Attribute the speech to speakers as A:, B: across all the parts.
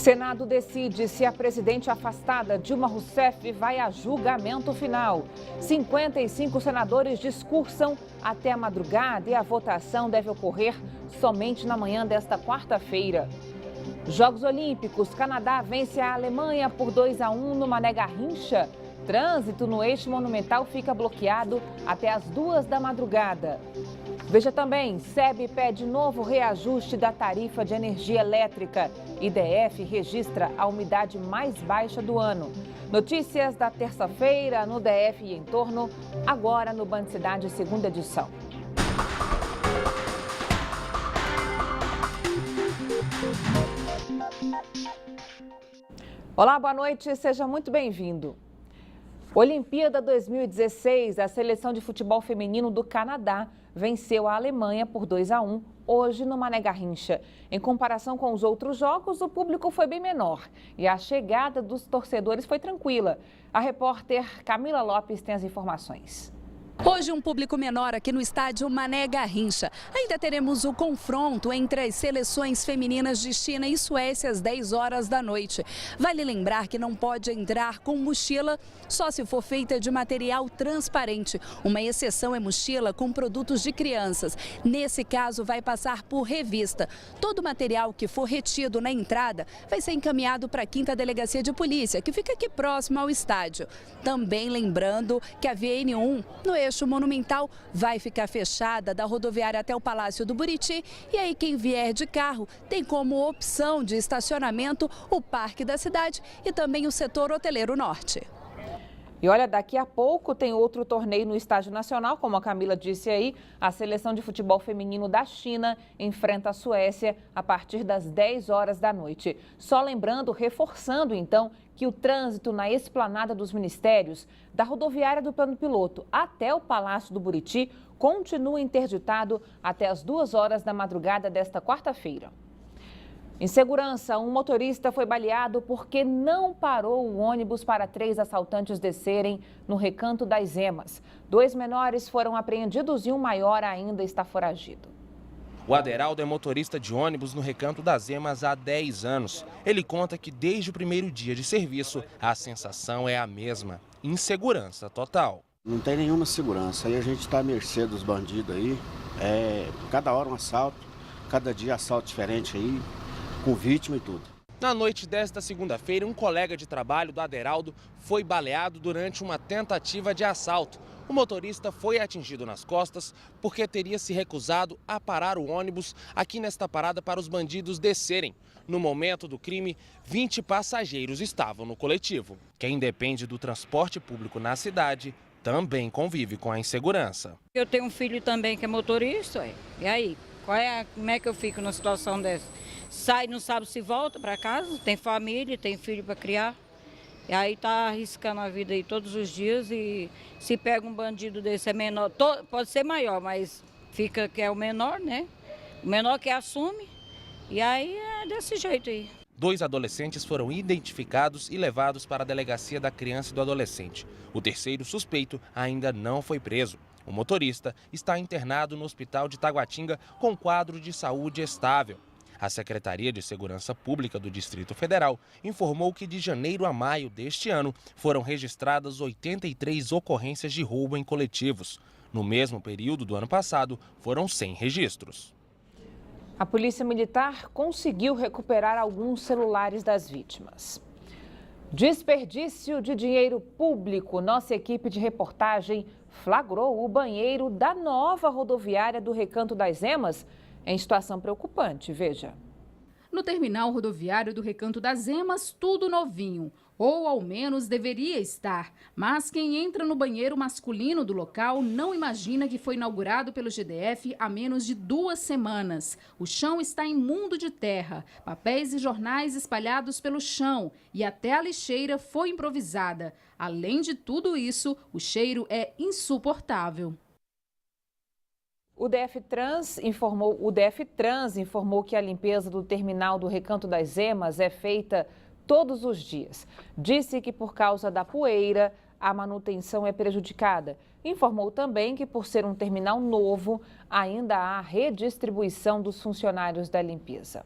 A: Senado decide se a presidente afastada Dilma Rousseff vai a julgamento final. 55 senadores discursam até a madrugada e a votação deve ocorrer somente na manhã desta quarta-feira. Jogos Olímpicos, Canadá vence a Alemanha por 2-1 no Mané Garrincha. Trânsito no eixo monumental fica bloqueado até as 2 da madrugada. Veja também, SEB pede novo reajuste da tarifa de energia elétrica. IDF registra a umidade mais baixa do ano. Notícias da terça-feira no DF e em torno, agora no Band Cidade, segunda edição. Olá, boa noite, seja muito bem-vindo. Olimpíada 2016, a seleção de futebol feminino do Canadá venceu a Alemanha por 2-1 hoje no Mané Garrincha. Em comparação com os outros jogos, o público foi bem menor e a chegada dos torcedores foi tranquila. A repórter Camila Lopes tem as informações.
B: Hoje um público menor aqui no estádio Mané Garrincha. Ainda teremos o confronto entre as seleções femininas de China e Suécia às 10 horas da noite. Vale lembrar que não pode entrar com mochila só se for feita de material transparente. Uma exceção é mochila com produtos de crianças. Nesse caso vai passar por revista. Todo material que for retido na entrada vai ser encaminhado para a 5ª Delegacia de Polícia, que fica aqui próximo ao estádio. Também lembrando que a VN1 no eixo monumental vai ficar fechada da rodoviária até o Palácio do Buriti. E aí quem vier de carro tem como opção de estacionamento o Parque da Cidade e também o setor hoteleiro norte.
A: E olha, daqui a pouco tem outro torneio no Estádio Nacional, como a Camila disse aí. A seleção de futebol feminino da China enfrenta a Suécia a partir das 10 horas da noite. Só lembrando, reforçando então, que o trânsito na Esplanada dos Ministérios, da rodoviária do Plano Piloto até o Palácio do Buriti, continua interditado até as 2 horas da madrugada desta quarta-feira. Em segurança, um motorista foi baleado porque não parou o ônibus para 3 assaltantes descerem no Recanto das Emas. 2 menores foram apreendidos e um maior ainda está foragido.
C: O Aderaldo é motorista de ônibus no Recanto das Emas há 10 anos. Ele conta que desde o primeiro dia de serviço, a sensação é a mesma: insegurança total.
D: Não tem nenhuma segurança, aí a gente está à mercê dos bandidos aí. Cada hora um assalto, cada dia assalto diferente aí, com vítima e tudo.
C: Na noite desta segunda-feira, um colega de trabalho do Aderaldo foi baleado durante uma tentativa de assalto. O motorista foi atingido nas costas porque teria se recusado a parar o ônibus aqui nesta parada para os bandidos descerem. No momento do crime, 20 passageiros estavam no coletivo. Quem depende do transporte público na cidade também convive com a insegurança.
E: Eu tenho um filho também que é motorista, e aí? Como é que eu fico numa situação dessa? Sai, não sabe se volta para casa, tem família, tem filho para criar. E aí tá arriscando a vida aí todos os dias e se pega um bandido desse é menor, pode ser maior, mas fica que é o menor, né? O menor que assume e aí é desse jeito aí.
C: 2 adolescentes foram identificados e levados para a Delegacia da Criança e do Adolescente. O terceiro suspeito ainda não foi preso. O motorista está internado no Hospital de Taguatinga com quadro de saúde estável. A Secretaria de Segurança Pública do Distrito Federal informou que de janeiro a maio deste ano foram registradas 83 ocorrências de roubo em coletivos. No mesmo período do ano passado, foram 100 registros.
A: A Polícia Militar conseguiu recuperar alguns celulares das vítimas. Desperdício de dinheiro público. Nossa equipe de reportagem flagrou o banheiro da nova rodoviária do Recanto das Emas em situação preocupante. Veja.
F: No terminal rodoviário do Recanto das Emas, tudo novinho, ou ao menos deveria estar. Mas quem entra no banheiro masculino do local não imagina que foi inaugurado pelo GDF há menos de 2 semanas. O chão está imundo de terra, papéis e jornais espalhados pelo chão e até a lixeira foi improvisada. Além de tudo isso, o cheiro é insuportável.
A: O DF Trans informou que a limpeza do terminal do Recanto das Emas é feita todos os dias. Disse que por causa da poeira, a manutenção é prejudicada. Informou também que por ser um terminal novo, ainda há redistribuição dos funcionários da limpeza.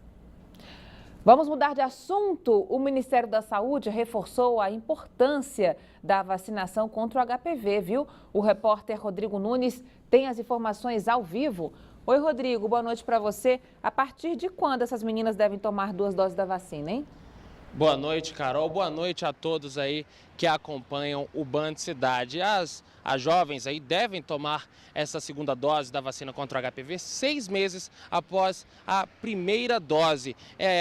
A: Vamos mudar de assunto. O Ministério da Saúde reforçou a importância da vacinação contra o HPV, viu? O repórter Rodrigo Nunes tem as informações ao vivo. Oi, Rodrigo, boa noite para você. A partir de quando essas meninas devem tomar 2 doses da vacina, hein?
C: Boa noite, Carol. Boa noite a todos aí que acompanham o Band Cidade. As jovens aí devem tomar essa segunda dose da vacina contra o HPV 6 meses após a primeira dose.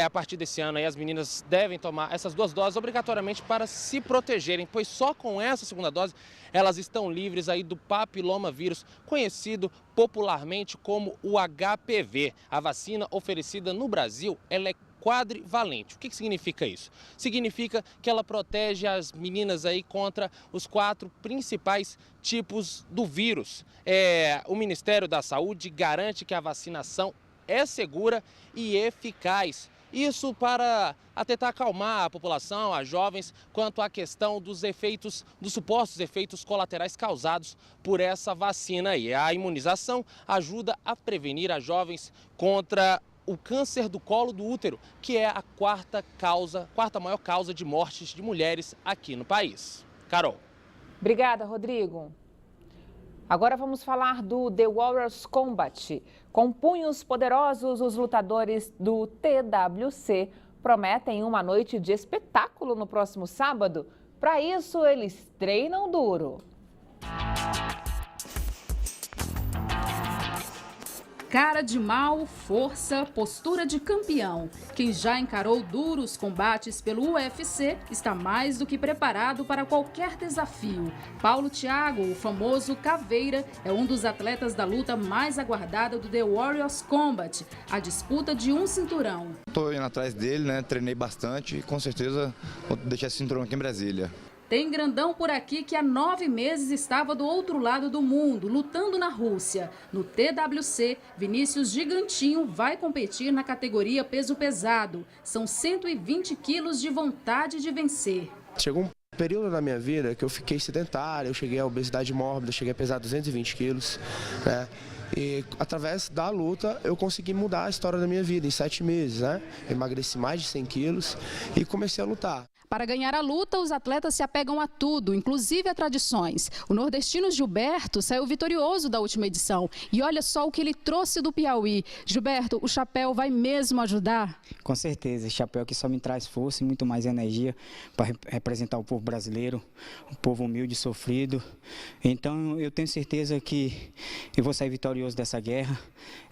C: A partir desse ano aí as meninas devem tomar essas 2 doses obrigatoriamente para se protegerem, pois só com essa segunda dose elas estão livres aí do papilomavírus, conhecido popularmente como o HPV. A vacina oferecida no Brasil, ela é quadrivalente. O que significa isso? Significa que ela protege as meninas aí contra os 4 principais tipos do vírus. O Ministério da Saúde garante que a vacinação é segura e eficaz. Isso para tentar acalmar a população, as jovens, quanto à questão dos supostos efeitos colaterais causados por essa vacina aí. A imunização ajuda a prevenir as jovens contra o câncer do colo do útero, que é a quarta maior causa de mortes de mulheres aqui no país. Carol.
A: Obrigada, Rodrigo. Agora vamos falar do The Warriors Combat. Com punhos poderosos, os lutadores do TWC prometem uma noite de espetáculo no próximo sábado. Para isso, eles treinam duro.
F: Cara de mal, força, postura de campeão. Quem já encarou duros combates pelo UFC está mais do que preparado para qualquer desafio. Paulo Thiago, o famoso Caveira, é um dos atletas da luta mais aguardada do The Warriors Combat, a disputa de um cinturão.
G: Estou indo atrás dele, né? Treinei bastante e com certeza vou deixar esse cinturão aqui em Brasília.
F: Tem grandão por aqui que há 9 meses estava do outro lado do mundo, lutando na Rússia. No TWC, Vinícius Gigantinho vai competir na categoria peso pesado. São 120 quilos de vontade de vencer.
H: Chegou um período na minha vida que eu fiquei sedentário, eu cheguei à obesidade mórbida, cheguei a pesar 220 quilos, né? E através da luta eu consegui mudar a história da minha vida em 7 meses, né? Eu emagreci mais de 100 quilos e comecei a lutar.
F: Para ganhar a luta, os atletas se apegam a tudo, inclusive a tradições. O nordestino Gilberto saiu vitorioso da última edição. E olha só o que ele trouxe do Piauí. Gilberto, o chapéu vai mesmo ajudar?
I: Com certeza, esse chapéu aqui só me traz força e muito mais energia para representar o povo brasileiro, o povo humilde e sofrido. Então eu tenho certeza que eu vou sair vitorioso dessa guerra.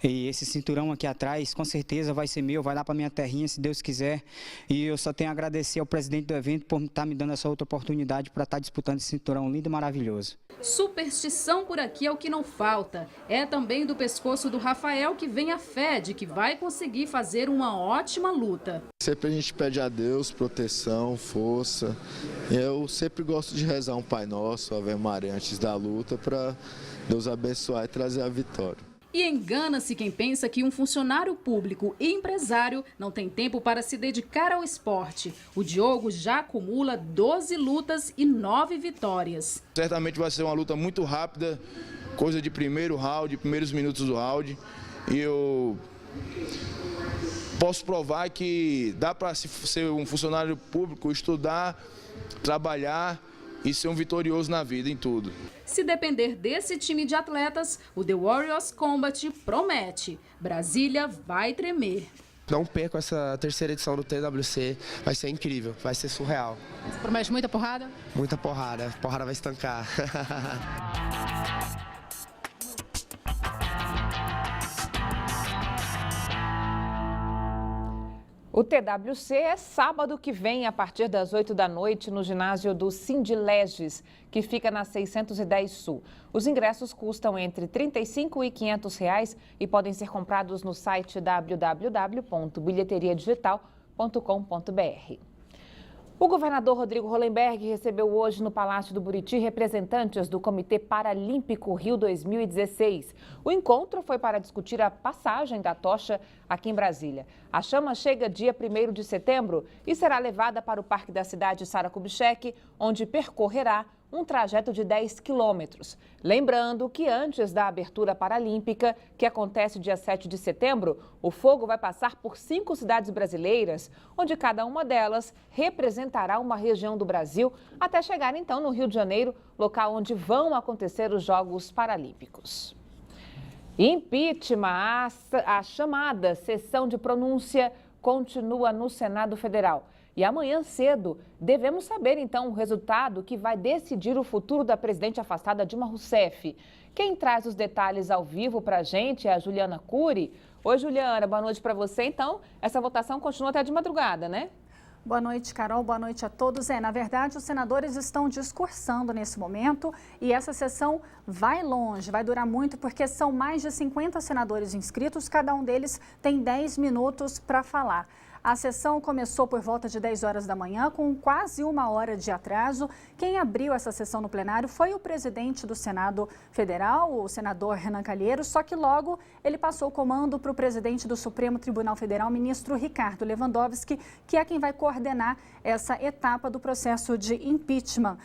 I: E esse cinturão aqui atrás, com certeza vai ser meu, vai lá para minha terrinha, se Deus quiser. E eu só tenho a agradecer ao presidente do evento por estar me dando essa outra oportunidade para estar disputando esse cinturão lindo e maravilhoso.
F: Superstição por aqui é o que não falta. É também do pescoço do Rafael que vem a fé de que vai conseguir fazer uma ótima luta.
J: Sempre a gente pede a Deus proteção, força. Eu sempre gosto de rezar um Pai Nosso, Ave Maria, antes da luta, para Deus abençoar e trazer a vitória.
F: E engana-se quem pensa que um funcionário público e empresário não tem tempo para se dedicar ao esporte. O Diogo já acumula 12 lutas e 9 vitórias.
G: Certamente vai ser uma luta muito rápida, coisa de primeiro round, primeiros minutos do round. E eu posso provar que dá para ser um funcionário público, estudar, trabalhar e ser um vitorioso na vida, em tudo.
F: Se depender desse time de atletas, o The Warriors Combat promete. Brasília vai tremer.
H: Não perca essa 3ª edição do TWC, vai ser incrível, vai ser surreal.
F: Você promete muita porrada?
H: Muita porrada, a porrada vai estancar.
A: O TWC é sábado que vem, a partir das 8 da noite, no ginásio do Sindileges, que fica na 610 Sul. Os ingressos custam entre R$ 35 e R$ 500 e podem ser comprados no site www.bilheteriadigital.com.br. O governador Rodrigo Hollenberg recebeu hoje no Palácio do Buriti representantes do Comitê Paralímpico Rio 2016. O encontro foi para discutir a passagem da tocha aqui em Brasília. A chama chega dia 1º de setembro e será levada para o Parque da Cidade Sara Kubitschek, onde percorrerá um trajeto de 10 quilômetros. Lembrando que antes da abertura paralímpica, que acontece dia 7 de setembro, o fogo vai passar por 5 cidades brasileiras, onde cada uma delas representará uma região do Brasil, até chegar então no Rio de Janeiro, local onde vão acontecer os Jogos Paralímpicos. Impeachment, a chamada sessão de pronúncia continua no Senado Federal. E amanhã cedo devemos saber então o resultado que vai decidir o futuro da presidente afastada Dilma Rousseff. Quem traz os detalhes ao vivo para a gente é a Juliana Cury. Oi, Juliana, boa noite para você. Então, essa votação continua até de madrugada, né?
K: Boa noite, Carol. Boa noite a todos. Na verdade, os senadores estão discursando nesse momento e essa sessão vai longe, vai durar muito, porque são mais de 50 senadores inscritos, cada um deles tem 10 minutos para falar. A sessão começou por volta de 10 horas da manhã, com quase 1 hora de atraso. Quem abriu essa sessão no plenário foi o presidente do Senado Federal, o senador Renan Calheiros, só que logo ele passou o comando para o presidente do Supremo Tribunal Federal, ministro Ricardo Lewandowski, que é quem vai coordenar essa etapa do processo de impeachment.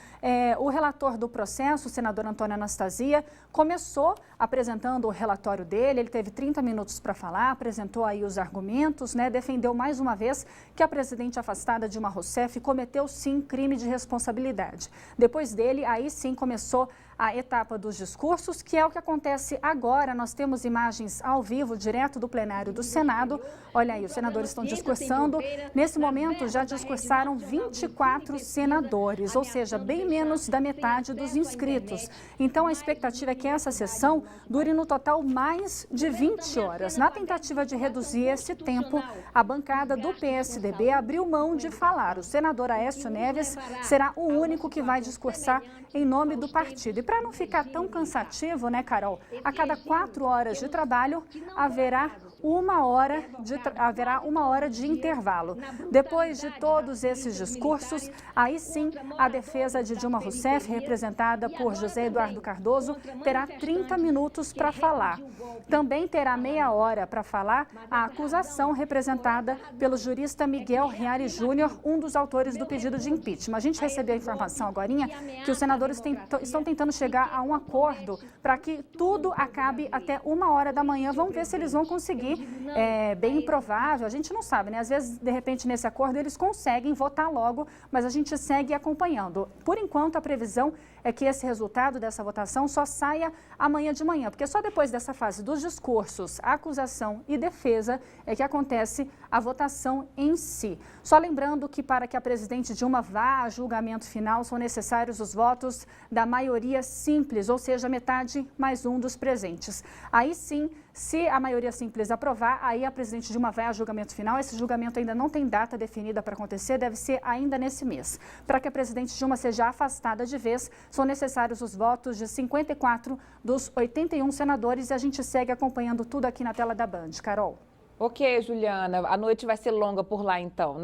K: O relator do processo, o senador Antônio Anastasia, começou apresentando o relatório dele. Ele teve 30 minutos para falar, apresentou aí os argumentos, defendeu mais uma vez que a presidente afastada Dilma Rousseff cometeu sim crime de responsabilidade. Depois dele, aí sim começou a etapa dos discursos, que é o que acontece agora. Nós temos imagens ao vivo, direto do plenário do Senado. Olha aí, os senadores estão discursando. Nesse momento, já discursaram 24 senadores, ou seja, bem menos da metade dos inscritos. Então, a expectativa é que essa sessão dure no total mais de 20 horas. Na tentativa de reduzir esse tempo, a bancada do PSDB abriu mão de falar. O senador Aécio Neves será o único que vai discursar em nome do partido. E para não ficar tão cansativo, Carol, a cada 4 horas de trabalho haverá uma hora de intervalo. Depois de todos esses discursos, aí sim a defesa de Dilma Rousseff, representada por José Eduardo Cardoso, terá 30 minutos para falar. Também terá meia hora para falar a acusação representada pelo jurista Miguel Reale Júnior, um dos autores do pedido de impeachment. A gente recebeu a informação agorinha que os senadores estão tentando chegar a um acordo para que tudo acabe até 1 hora da manhã. Vamos ver se eles vão conseguir. É bem improvável, a gente não sabe, Às vezes, de repente, nesse acordo eles conseguem votar logo, mas a gente segue acompanhando. Por enquanto, a previsão é que esse resultado dessa votação só saia amanhã de manhã, porque só depois dessa fase dos discursos, acusação e defesa é que acontece a votação em si. Só lembrando que para que a presidente Dilma vá a julgamento final, são necessários os votos da maioria simples, ou seja, metade mais um dos presentes. Aí sim, se a maioria simples aprovar, aí a presidente Dilma vai a julgamento final. Esse julgamento ainda não tem data definida para acontecer, deve ser ainda nesse mês. Para que a presidente Dilma seja afastada de vez, são necessários os votos de 54 dos 81 senadores e a gente segue acompanhando tudo aqui na tela da Band. Carol.
A: Ok, Juliana, a noite vai ser longa por lá então,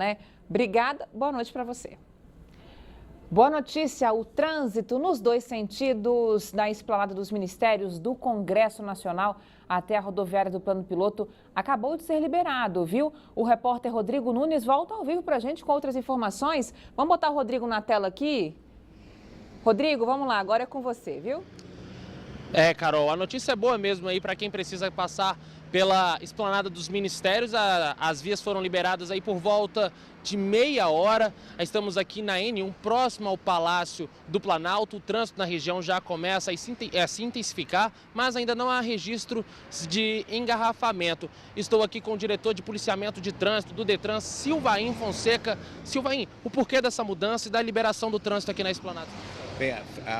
A: Obrigada, boa noite para você. Boa notícia, o trânsito nos 2 sentidos na esplanada dos ministérios do Congresso Nacional até a rodoviária do Plano Piloto acabou de ser liberado, viu? O repórter Rodrigo Nunes volta ao vivo para a gente com outras informações. Vamos botar o Rodrigo na tela aqui? Rodrigo, vamos lá, agora é com você, viu?
C: Carol, a notícia é boa mesmo aí para quem precisa passar pela esplanada dos ministérios. As vias foram liberadas aí por volta de meia hora. Estamos aqui na N1, próximo ao Palácio do Planalto. O trânsito na região já começa a se intensificar, mas ainda não há registro de engarrafamento. Estou aqui com o diretor de policiamento de trânsito do Detran, Silvain Fonseca. Silvain, o porquê dessa mudança e da liberação do trânsito aqui na esplanada?
L: Bem,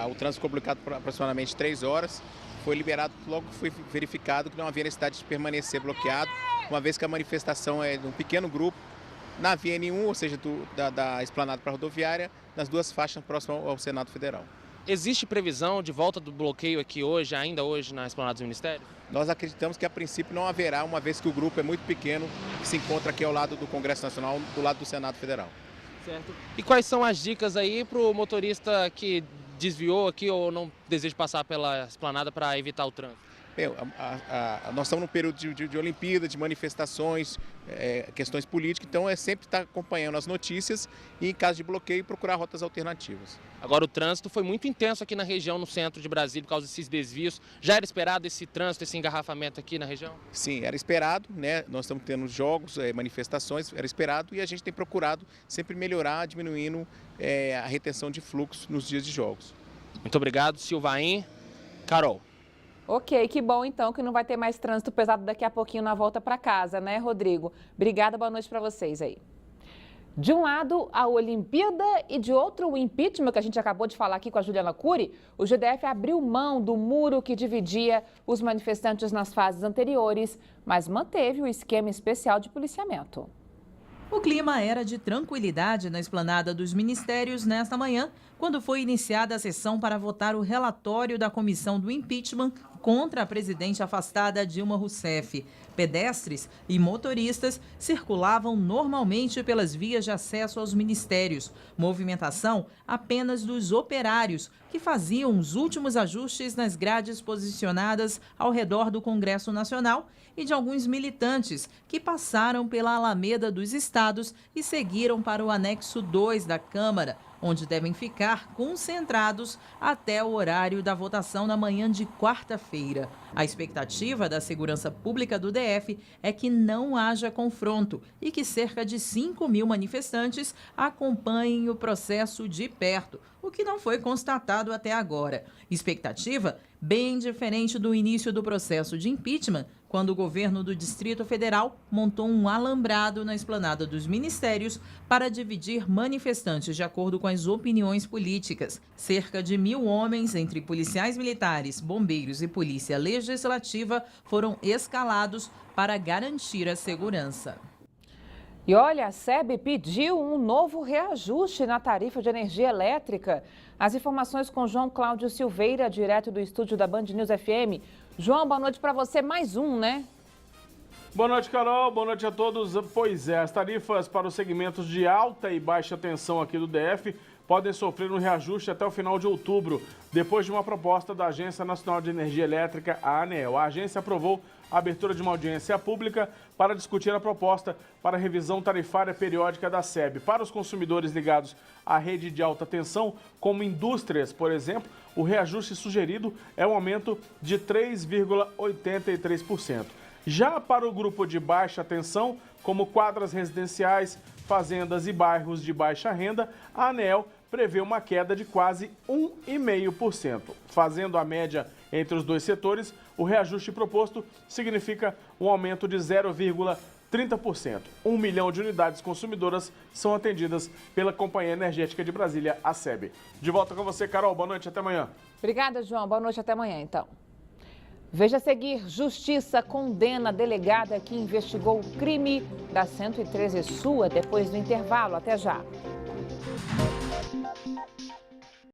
L: o trânsito ficou bloqueado por aproximadamente 3 horas. Foi liberado logo que foi verificado que não havia necessidade de permanecer bloqueado, uma vez que a manifestação é de um pequeno grupo na via N1, ou seja, da esplanada para a rodoviária, nas 2 faixas próximas ao Senado Federal.
C: Existe previsão de volta do bloqueio aqui hoje, ainda hoje, na esplanada dos ministérios?
L: Nós acreditamos que a princípio não haverá, uma vez que o grupo é muito pequeno, que se encontra aqui ao lado do Congresso Nacional, do lado do Senado Federal.
C: Certo. E quais são as dicas aí para o motorista que desviou aqui ou não deseja passar pela esplanada para evitar o trânsito?
L: Nós estamos num período de Olimpíada, de manifestações, questões políticas, então é sempre estar acompanhando as notícias e, em caso de bloqueio, procurar rotas alternativas.
C: Agora, o trânsito foi muito intenso aqui na região, no centro de Brasília, por causa desses desvios. Já era esperado esse trânsito, esse engarrafamento aqui na região?
L: Sim, era esperado, né? Nós estamos tendo jogos, manifestações, era esperado e a gente tem procurado sempre melhorar, diminuindo a retenção de fluxo nos dias de jogos.
C: Muito obrigado, Silvain. Carol.
A: Ok, que bom então que não vai ter mais trânsito pesado daqui a pouquinho na volta para casa, né, Rodrigo? Obrigada, boa noite para vocês aí. De um lado, a Olimpíada e de outro, o impeachment, que a gente acabou de falar aqui com a Juliana Cury. O GDF abriu mão do muro que dividia os manifestantes nas fases anteriores, mas manteve o esquema especial de policiamento.
M: O clima era de tranquilidade na esplanada dos ministérios nesta manhã, quando foi iniciada a sessão para votar o relatório da comissão do impeachment contra a presidente afastada Dilma Rousseff. Pedestres e motoristas circulavam normalmente pelas vias de acesso aos ministérios. Movimentação apenas dos operários, que faziam os últimos ajustes nas grades posicionadas ao redor do Congresso Nacional, e de alguns militantes que passaram pela Alameda dos Estados e seguiram para o anexo 2 da Câmara, onde devem ficar concentrados até o horário da votação na manhã de quarta-feira. A expectativa da Segurança Pública do DF é que não haja confronto e que cerca de 5.000 manifestantes acompanhem o processo de perto, o que não foi constatado até agora. Expectativa bem diferente do início do processo de impeachment, quando o governo do Distrito Federal montou um alambrado na esplanada dos ministérios para dividir manifestantes de acordo com as opiniões políticas. Cerca de 1.000 homens, entre policiais militares, bombeiros e polícia legislativa, foram escalados para garantir a segurança.
A: E olha, a SEB pediu um novo reajuste na tarifa de energia elétrica. As informações com João Cláudio Silveira, direto do estúdio da Band News FM. João, boa noite para você, mais um, né?
N: Boa noite, Carol, boa noite a todos. Pois é, as tarifas para os segmentos de alta e baixa tensão aqui do DF podem sofrer um reajuste até o final de outubro, depois de uma proposta da Agência Nacional de Energia Elétrica, a ANEEL. A agência aprovou a abertura de uma audiência pública para discutir a proposta para a revisão tarifária periódica da SEB. Para os consumidores ligados à rede de alta tensão, como indústrias, por exemplo, o reajuste sugerido é um aumento de 3,83%. Já para o grupo de baixa tensão, como quadras residenciais, fazendas e bairros de baixa renda, a ANEEL prevê uma queda de quase 1,5%. Fazendo a média entre os dois setores, o reajuste proposto significa um aumento de 0,30%. 1 milhão de unidades consumidoras são atendidas pela Companhia Energética de Brasília, a SEB. De volta com você, Carol. Boa noite, até amanhã.
A: Obrigada, João. Boa noite, até amanhã, então. Veja a seguir, Justiça condena a delegada que investigou o crime da 113 Sul depois do intervalo. Até já.